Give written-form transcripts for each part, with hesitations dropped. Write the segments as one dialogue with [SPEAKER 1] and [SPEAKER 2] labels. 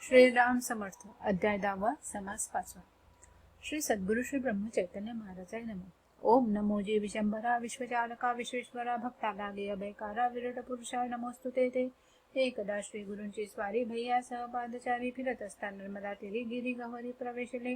[SPEAKER 1] श्री राम समर्थ अध्याय 10 समास 5. श्री सद्गुरु श्री ब्रह्म चैतन्य महाराजाय नमो. ओम नमो जी विशंभरा विश्वचालका विश्वेश्वरा भक्ता लागे अभयकारा विरट पुरुषा नमोस्तुते ते. एकदा श्री गुरूंची स्वारी भैया सहपादचारी फिरत असता नर्मदा तीरी गिरी गहरी प्रवेशले.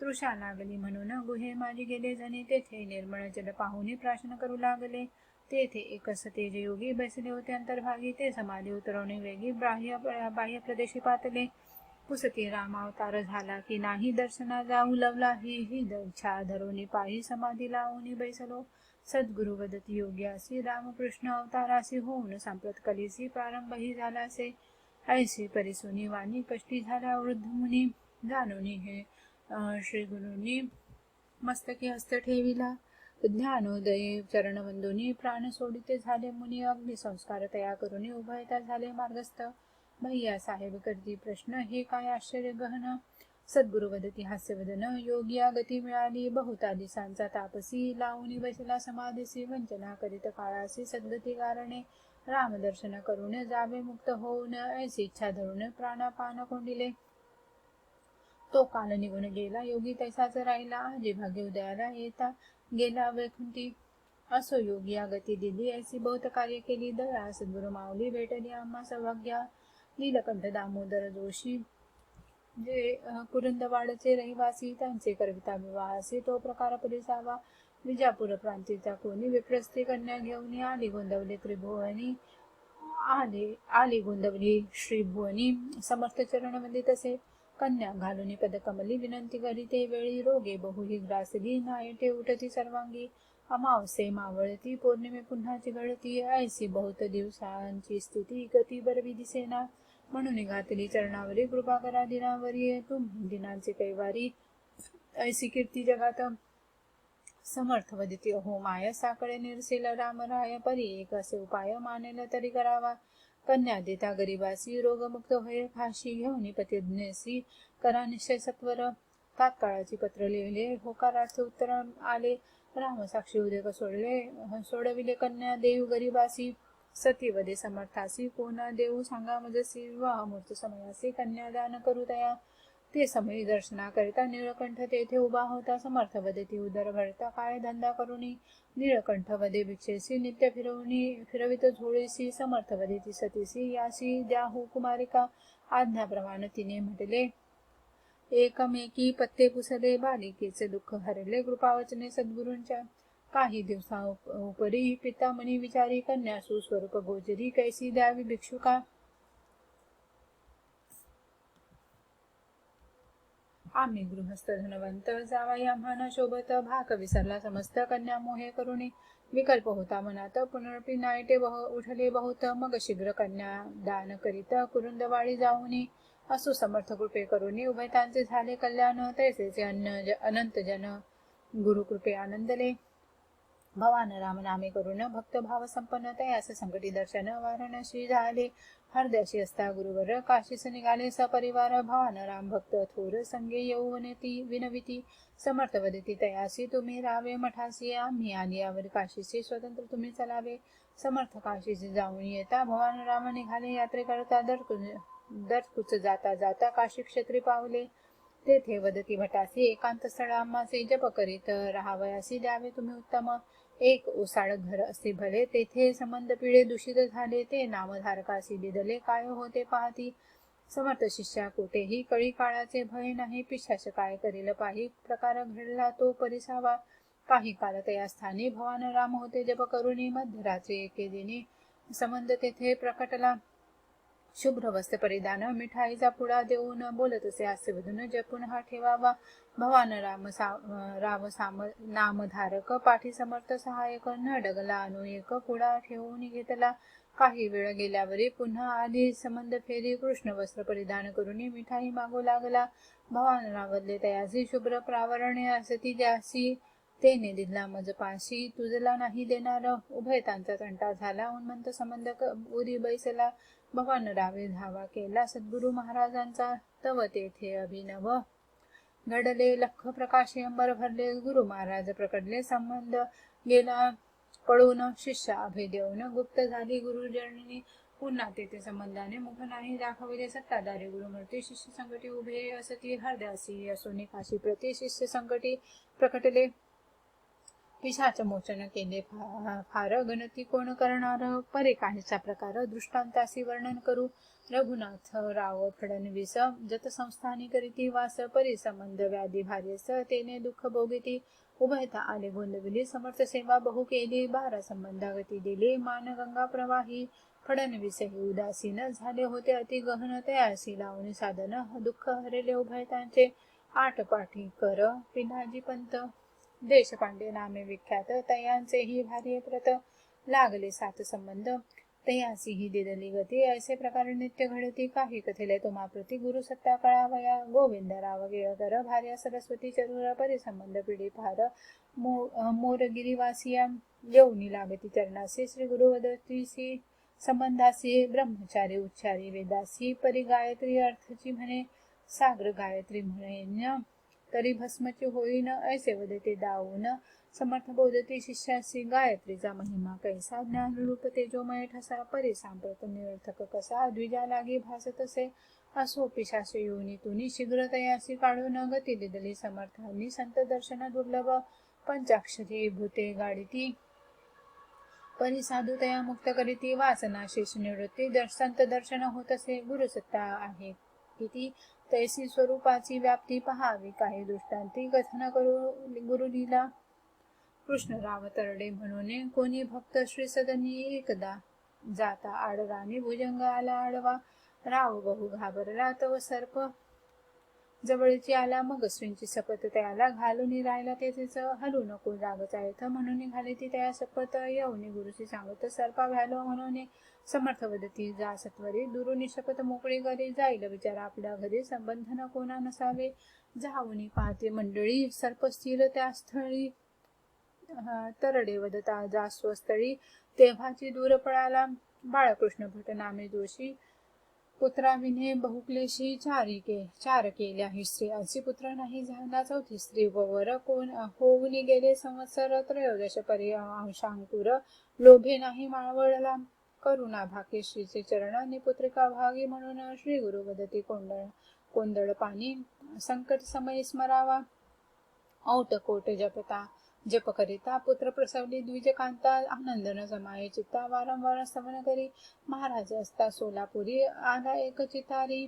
[SPEAKER 1] तृषा लागली म्हणून गुहे माझी गेले जणी. तेथे निर्मळ जल पाहुनी प्राशन करू लागले. तेथे एक सतेज योगी बसले होते अंतर्भागी. ते समाधी उतरवणे वेगी बाह्य प्रदेशी पातले. पुसती रामावतार झाला की नाही दर्शना जाऊ लवला. ही इच्छा धरोनी पाही समाधी लावून बैसलो. सद्गुरु वदती योग्यासी रामकृष्ण अवतारासी. होऊन सांप्रत कलीसी प्रारंभही झालासे. ऐसी परिसुनी वाणी कष्टी झाला वृद्ध मुनी. जाणूनी हे श्री गुरूंनी मस्तकी हस्त ठेविला. ज्ञानोदय चरणवंदुनी प्राण सोडिते झाले मुनी. अग्नि संस्कार तया करुनी उभयता झाले मार्गस्थ. भैया साहेब करती प्रश्न हे काय आश्चर्य गहन. सद्गुरु वदती हास्यवदन योगिया गती मिळाली. बहुता दिसांचा तापसी लावून बसला समाधीसी. वंचना करीत काळासी सद्गती कारणे. रामदर्शन करून जावे मुक्त होऊन. ऐसी इच्छा धरून प्राणापान कोंडिले. तो काल निघून गेला योगी तैसाच राहिला. आजी भाग्य उदयाला येता गेला वैकुंठी. असो योगी गती दिली ऐसी बहुत कार्य केली. दया सद्गुरु माऊली भेटली आम्हा सौभाग्या. नीलकंठ दामोदर जोशी जे कुरुंदवाडचे रहिवासी. त्यांचे करविता विवाहासी तो प्रकार परिसावा. विजापूर प्रांतीचा कोणी विप्रस्ती कन्या घेऊन आली गोंदवली त्रिभुवनी. आली गोंदवली श्रीभुवनी. समर्थ चरणमध्ये तसे कन्या घालून पदकमली विनंती करीते वेळी. रोगे बहुही ग्रासली नायटे उठती सर्वांगी. अमावसे मावळती पौर्णिमे पुन्हाची गळती. ऐसी बहुत दिवसांची स्थिती गती बरवी दिसेना. म्हणून घातली चरणावरी कृपा करा दिनावरी. तुम्ही दिनांचे कैवारी ऐसी कीर्ती जगात. समर्थ वदिती अहो माय साकडे निरसेल रामराय. परी एक असे उपाय मानेल तरी करावा. कन्या देता गरीबासी रोगमुक्त होय फाशी. घेऊन पतिज्ञसी करा निश्चय सत्वर. तात्काळाची पत्र लिहिले होकाराचे उत्तर आले. राम साक्षी उदेक सोडविले कन्या देऊ गरीबासी. सतीवदे समर्थासी कोणा देऊ सांगा मजसी. विवाह मूर्त समयासी कन्यादान करू तया. ते समयी दर्शना करिता निळकंठ तेथे उभा होता. समर्थ वदती उदर भरता काय धंदा करुणी. निळकंठ वदे भिक्षेसी नित्य फिरवित झोळीसी. समर्थ वदिती सतीसी यासी द्याहू कुमारिका. आज्ञाप्रमाणे तिने म्हटले. एकमेकी पत्ते पुसले बालिकेचे दुःख हरले. कृपावचने सद्गुरूंच्या. काही दिवसा उपरी पिता मनी विचारी. कन्या सुस्वरूप गोचरी कैसी द्यावी भिक्षुका. आम्ही गृहस्थ धनवंत जावाई आम्हाला शोभत. भाक विसरला समस्त कन्या मोहे करुणी. विकल्प होता मनात पुनरपी नायटे उठले बहुत. मग शीघ्र कन्या दान करीत कुरुंदवाडी जाऊनी. असो समर्थ कृपे करुणी उभयतांचे झाले कल्याण. तैसेचे अनंत जन गुरुकृपे आनंदले. भवान राम नामे करून भक्त भाव संपन्न. तयास संकटी दर्शन वाराणसी झाले. हरद्याशी असता गुरुवर काशीस निघाले सपरिवार. भवान राम भक्त थोर संगे येऊनती विनविती. समर्थ वदती तयासी तुम्ही राहावे मठासी. आम्ही आलियावर काशीसी स्वतंत्र तुम्ही चलावे. समर्थ काशीसी जाऊन येता भवान राम निघाले यात्रे करता. दरकुच जाता जाता काशी क्षेत्री पावले. तेथे वदती भटासी एकांत स्थळ आम्हासी. जप करीत राहावयासी द्यावे तुम्ही उत्तम. एक ओसाड घर असे भले तेथे संबंध पिढे दूषित झाले. ते नामधारकासी दिदले काय होते पाहती. समर्थ शिष्या कोठेही कळी काळाचे भय नाही. पिशाच काय करील पाही प्रकार घडला तो परिसावा. काही काल तया स्थानी भवान राम होते जप करुणी. मध्यरात्री एके दिनी संबंध तेथे प्रकटला. शुभ्र वस्त्र परिधान मिठाईचा पुडा देऊन बोलत असे हास्यवदन जपून हा ठेवावा. भवान राम नामधारक पाठी समर्थ सहायक. न डगला अनुयक पुडा ठेवून घेतला. काही वेळ गेल्यावरी पुन्हा आली संबंध फेरी. कृष्ण वस्त्र परिधान करून मिठाई मागू लागला. भवान रावले तयासी शुभ्र प्रावरणे असती ज्यासी. तेने दिला मजपाशी तुझला नाही देणार. उभयतांचा तंटा झाला उन्मंत संबंध उरी बैसला. भवान रावे धावा केला सद्गुरु महाराजांचा. तव तेथे अभिनव घडले लख प्रकाशे अंबर भरले. गुरु महाराज प्रकटले संबंध गेला पळून. शिष्या अभय देऊन गुप्त झाली गुरुजनी. पुन्हा तेथे संबंधाने मुख नाही दाखविले सत्ताधारी गुरुमूर्ती शिष्य संकटी उभे असती हरदासी असोनी काशी प्रति शिष्य संकटी प्रकटले पिशाच मोचन केले फार गणती कोण करणार परे काहीचा प्रकार दृष्टांतासी वर्णन करू रघुनाथ राव फडणवीस जत संस्थानी करीती वास परी संबंध व्याधी भार्यस तेने दुःख भोगिती उभयता आले गोंदविली समर्थ सेवा बहु केली 12 संबंधागती दिली मान गंगा प्रवाही फडणवीसही उदासीन झाले होते अति गहन तयासी लावणी साधन दुःख हरेले उभयतांचे 8 पाठी कर पिनाजी पंत देशपांडे नामे विख्यात तयांचेही भारी प्रत लागले 7 संबंध तयासीही दिदली गती ऐसे प्रकारे नित्य घडती काही कथेले तुम्हाप्रती गुरु सत्ता कळावया गोविंदराव गिळकर भार्या सरस्वती चरुर परिसंबंध पिढी फार मोरगिरीवासिया येऊनी लागती चरणासी श्री गुरुवदतीसी संबंधासी ब्रह्मचारी उच्चारी वेदासी परी गायत्री अर्थची म्हणे सागर गायत्री म्हणेन तरी भस्मची होईन ऐसे वदते दाऊन समर्थ बोधती शिष्यासी गायत्रीचा महिमा कैसा ज्ञान रूप तेजोमय ठसा परी सांप्रत निरर्थक कसा द्विजा लागी भासत असे असो पिशाच योनी तुनी शीघ्र तयासी काढून गती दिदली समर्थांनी संत दर्शन दुर्लभ पंचाक्षरी भूते गाडिती परी साधू तया मुक्त करीती वासना शेष निवृत्ती संत दर्शन होत असे गुरुसत्ता आहे किती तैसी स्वरूपाची व्याप्ती पहावी काही दृष्टांती कथन करू गुरुलीला कृष्णराव तरडे म्हणून कोणी भक्त श्री सदनी एकदा जाता आडराणी भुजंग आला आडवा राव बहु घाबरला तव सर्प जवळची आला मग श्रींची शपथ त्याला घालून राहिला तेथेच हलू नको जागचा येथ म्हणून घाली ती त्या शपथ येऊन गुरुची सांगत सर्पा व्हायलो म्हणून समर्थ वदती जा सत्वरी दुरुनी शपथ मोकळी करी जाईल विचार आपल्या घरी संबंधन कोणा नसावे जाऊनी पाहते मंडळी सर्प स्थिर त्या स्थळी तरडे वदता जा स्वस्थळी तेव्हाची दूर पळाला बाळकृष्ण भट नामे दोषी पुत्राविने बहुक्लेशी चार केल्या ही स्त्री अशी पुत्र नाही झाला चौथी स्त्री वर कोण होऊन गेले संवत्सर त्रयोदश अंशांकुर लोभे नाही मावळला करुणा भाके श्रीचे चरण आणि पुत्रिका भागी म्हणून श्री गुरु वदती कोंदळ पाणी संकट समय स्मरावा औट कोट जप करिता पुत्र प्रसवली द्विजकांता आनंदन समाये चित्ता वारंवार स्तवन करी महाराज असता सोलापुरी आला एक चितारी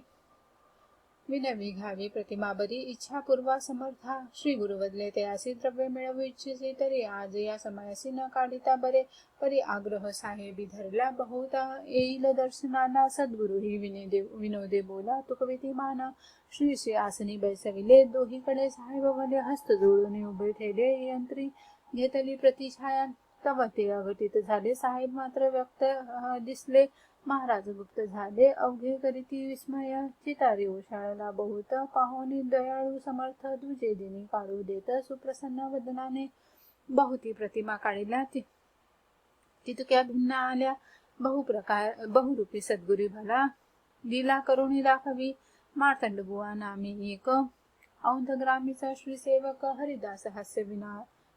[SPEAKER 1] विनवी घावी प्रतिमा बरी इच्छा पूर्वा समर्था श्री गुरु वदले तयासी द्रव्य मिळवू इच्छिसे तरी आज या समयासी न काढिता बरे परी आग्रह साहेबी धरला बहुता येईल दर्शनाला सद्गुरु ही विनोदे बोला तुकविती माना श्री आसनी बैसविले दोहीकडे साहेब भले हस्त जोडून उभे ठेले यंत्री घेतली प्रतिछाया तव ते अघटित झाले साहेब मात्र व्यक्त दिसले महाराज गुप्त झाले अवघे करीती विस्मय चितारी ओशाळला बहुत पाहोनी दयाळू समर्थ दुजे दिनी काढू देत सुप्रसन्न वदनाने बहुती प्रतिमा काढिल्या तितक्या भिन्न आल्या बहुरूपी सद्गुरी भला लीला करुणी दाखवी मार्तंड बुवा नामे एक औंधग्रामीचा श्रीसेवक हरिदास हास्य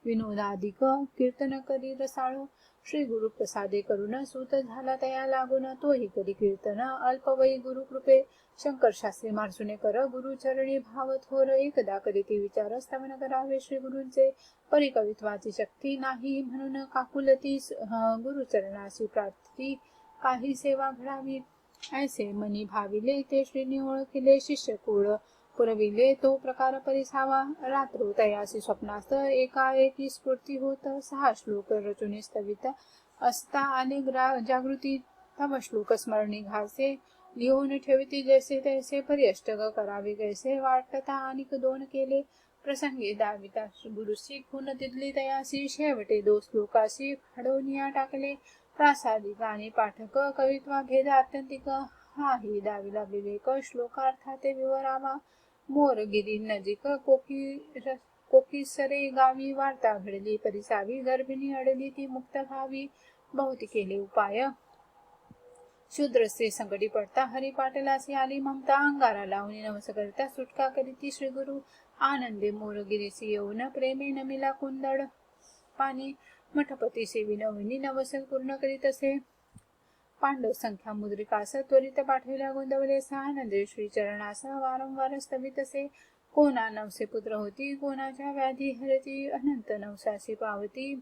[SPEAKER 1] विनोदाधिक कीर्तन करी रसाळू श्री गुरु प्रसादे करुण सूत झाला तया लागून तोही करी कीर्तन अल्पवयी गुरु कृपे शंकर शास्त्री मार्सुने कर गुरुचरणी भाव थोर एकदा करीती विचार स्तवन करावे श्री गुरूंचे परिकवित्वाची शक्ती नाही म्हणून काकुलती गुरुचरणाशी प्रार्थी काही सेवा घडावी ऐसे मनी भाविले ते श्रीनी ओळखिले शिष्य कुळ पुरविले तो प्रकार परिसावा रात्र तयासी स्वप्नास्त एकाएकी स्फूर्ती होत 6 श्लोक रचुनी स्थवित असता आले जागृती तव श्लोक स्मरणी घासे लिहून ठेवती जैसे तैसे परिअष्टक करावे कैसे वाटता अनिक 2 केले प्रसंगी दाविता गुरुसी खून तिथली तयासी शेवटे 2 श्लोकाशी फाडोनिया टाकले प्रासादिक आणि पाठक कवित्वा भेद आत्यंतिक हाही दाविला विवेक श्लोकार्थाते विवरावा मोरगिरी नजीक कोकीसरे गावी वार्ता घडली परिसावी गर्भिणी अडली ती मुक्त व्हावी बहुती केले उपाय शूद्र स्त्री संकटी पडता हरी पाटलासी आली ममता अंगारा लावणी नवस करता सुटका करीती श्री गुरु आनंदे मोरगिरीसी येऊन प्रेमे नमिला कुंदड पाणी मठपतीसी विनविनी नवस पूर्ण करीत असे पांडव संख्या मुद्रिकास त्वरित पाठविल्या गोंदवले सहानंदे श्रीचरणास वारंवार स्तवितसे. कोणा नवसे पुत्र होती, कोणाच्या व्याधी हरती, अनंत नवसाशी पावती.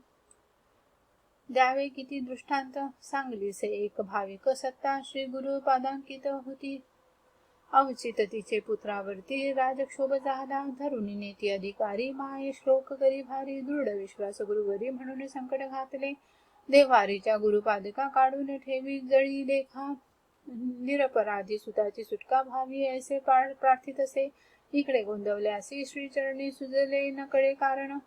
[SPEAKER 1] द्यावे किती दृष्टांत, सांगलीसे एक भाविक सत्ता, श्री गुरु पादांकित होती. अवचित तिचे पुत्रावरती राजक्षोभ झाला, धरुणी नेती अधिकारी, माये श्लोक करी भारी, दृढ विश्वास गुरुवरी म्हणून संकट घातले. देवारीच्या गुरुपादका काढून ठेवी जळी लेखा, निरपराधी सुताची सुटका व्हावी ऐसे प्रार्थित असे. इकडे गोंदवल्यासी श्रीचरणी सुजले नकळे कारण,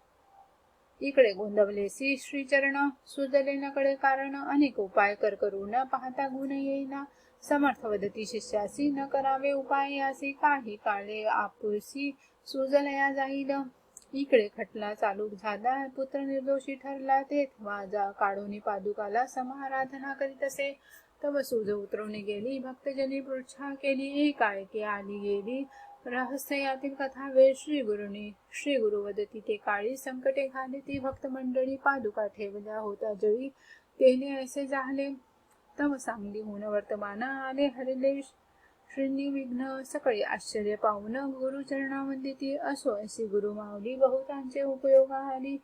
[SPEAKER 1] इकडे गोंदवलेसी श्रीचरण सुजले नकळे कारण, अनेक उपाय करू न पाहता गुण येईना. समर्थ वदती शिष्यासी न करावे उपाय यासी, काही काळे आपुसी सुजलया जाईल. इकडे खटला चालू झाला, पुत्र निर्दोषी ठरला, तेथवा जा काढून पादुकाला समाराधना करीत असे. तव सूज उतरवून गेली, भक्तजनी पृच्छा केली, एकाएकी आली गेली रहस्य यातील कथा वेळ. श्री गुरु वदती ते काळी, संकटे घाली ती भक्त मंडळी, पादुका ठेवल्या होता जळी, तेने ऐसे झाले. तव सांगली होऊन वर्तमान आले हरले श्रीनी विघ्न, सकळी आश्चर्य पाहून गुरुचरणावंदिती, असो अशी गुरु माऊली बहुतांचे उपयोग आली.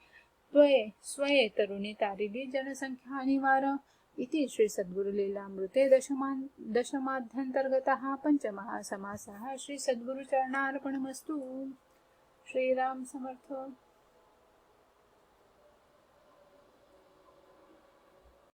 [SPEAKER 1] स्वये तरुणी तारिली जनसंख्या निवार. इति श्री सद्गुरु लीलामृते दशमाध्यंतर्गतः पंचमः समासः. श्री सद्गुरु चरणार्पणमस्तु. श्रीराम समर्थ.